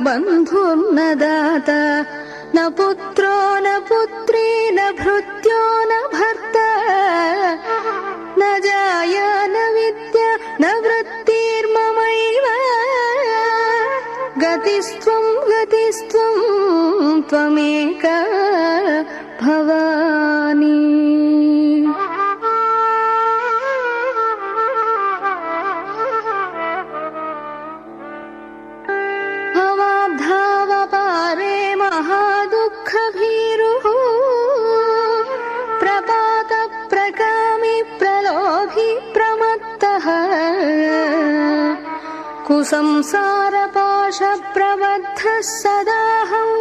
बन्धुर्न दाता न पुत्रो न पुत्री न भृत्यो न भर्ता न जाया न विद्या न वृत्तिर्ममैव गतिस्त्वं त्वमेका भवानी। भवाब्धावपारे महादुःखभीरुः प्रपातप्रगामी प्रलोभी प्रमत्तः कुसंसारपाशप्रबद्धः सदाहं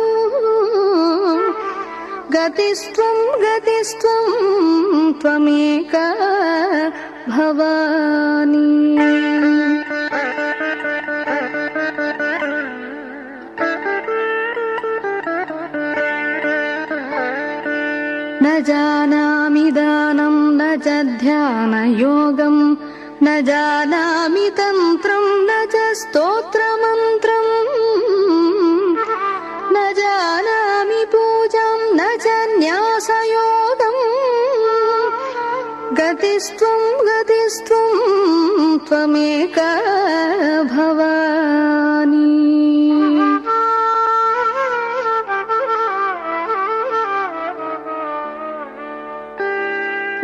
गतिस्त्वं त्वमेका भवानी। न जानामि दानं न च ध्यानयोगं न जानामि तन्त्रं न च स्तोत्रमन्त्रम् न जानामि पूजां न च न्यासयोगम् गतिस्त्वं त्वमेका भवानी।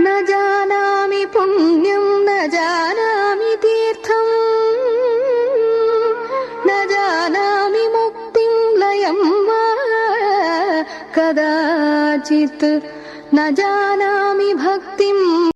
न जानामि पुण्यं न जानामि तीर्थं न जानामि मुक्तिं लयं वा कदाचित् न जानामि भक्तिं